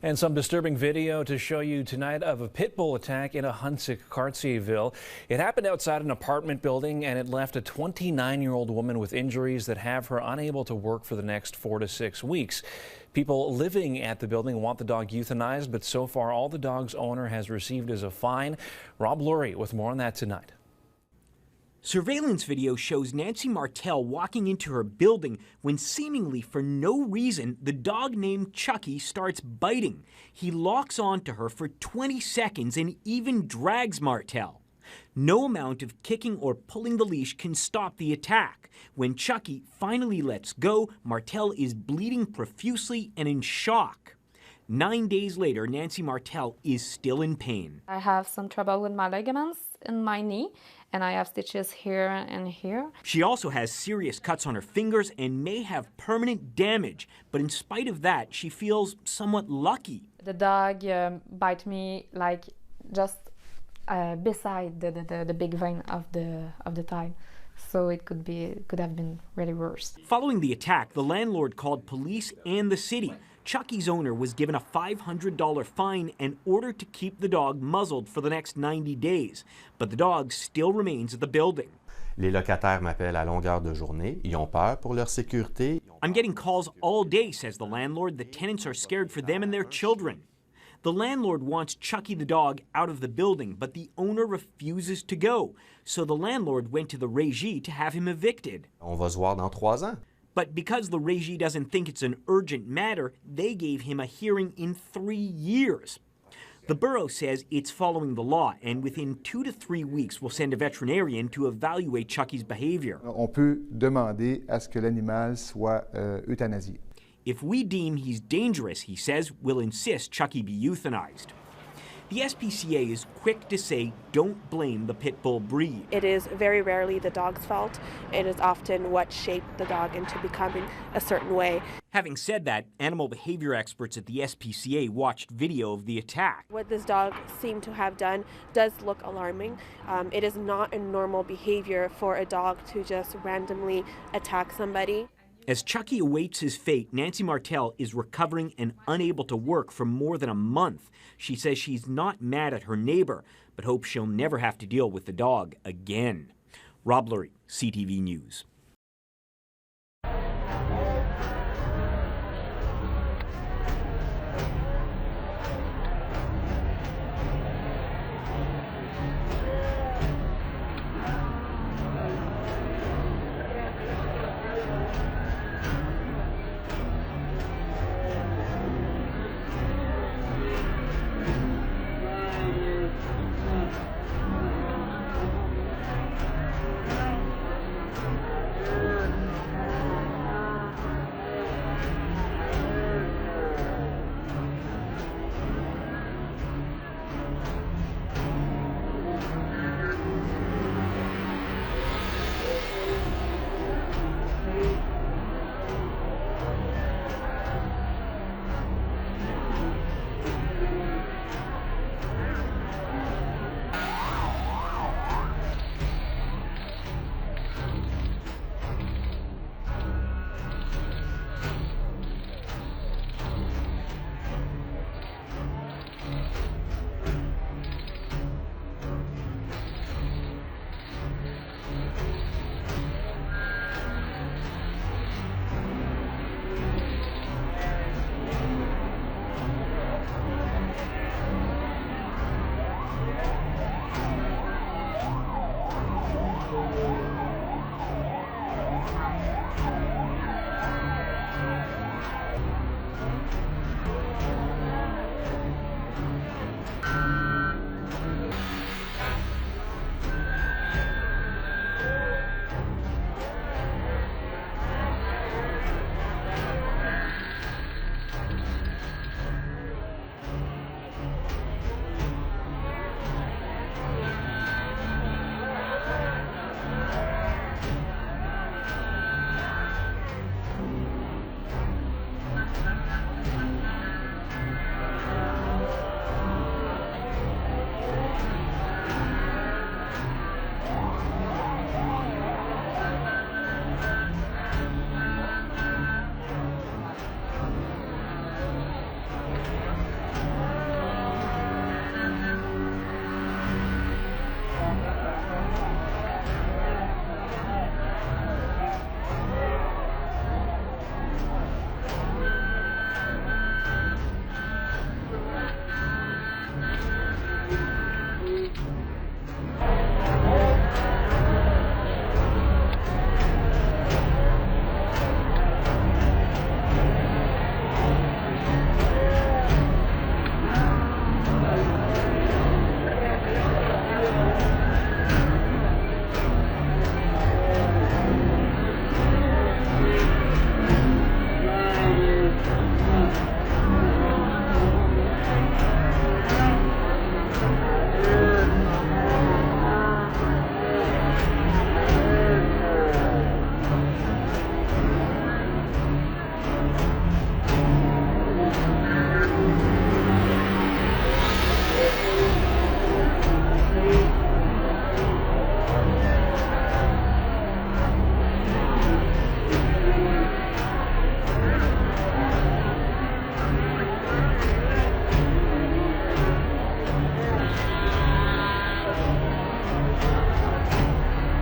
And some disturbing video to show you tonight of a pit bull attack in a Huntsic-Cartierville. It happened outside an apartment building and it left a 29-year-old woman with injuries that have her unable to work for the next 4 to 6 weeks. People living at the building want the dog euthanized, but so far all the dog's owner has received is a fine. Rob Lurie with more on that tonight. Surveillance video shows Nancy Martel walking into her building when seemingly for no reason, the dog named Chucky starts biting. He locks onto her for 20 seconds and even drags Martel. No amount of kicking or pulling the leash can stop the attack. When Chucky finally lets go, Martel is bleeding profusely and in shock. 9 days later, Nancy Martel is still in pain. I have some trouble with my ligaments in my knee, and I have stitches here and here. She also has serious cuts on her fingers and may have permanent damage, but in spite of that, she feels somewhat lucky. The dog bite me like just beside the big vein of the thigh. So it could have been really worse. Following the attack, the landlord called police and the city. Chucky's owner was given a $500 fine and ordered to keep the dog muzzled for the next 90 days. But the dog still remains at the building. Les locataires m'appellent à longueur de journée. Ils ont peur pour leur sécurité. I'm getting calls all day, says the landlord. The tenants are scared for them and their children. The landlord wants Chucky the dog out of the building, but the owner refuses to go. So the landlord went to the régie to have him evicted. On va se voir dans 3 ans. But because the régie doesn't think it's an urgent matter, they gave him a hearing in 3 years. The borough says it's following the law, and within 2 to 3 weeks will send a veterinarian to evaluate Chucky's behavior. On peut demander à ce que l'animal soit euthanasié. If we deem he's dangerous, he says, we'll insist Chucky be euthanized. The SPCA is quick to say, don't blame the pit bull breed. It is very rarely the dog's fault. It is often what shaped the dog into becoming a certain way. Having said that, animal behavior experts at the SPCA watched video of the attack. What this dog seemed to have done does look alarming. It is not a normal behavior for a dog to just randomly attack somebody. As Chucky awaits his fate, Nancy Martel is recovering and unable to work for more than a month. She says she's not mad at her neighbor, but hopes she'll never have to deal with the dog again. Rob Lurie, CTV News.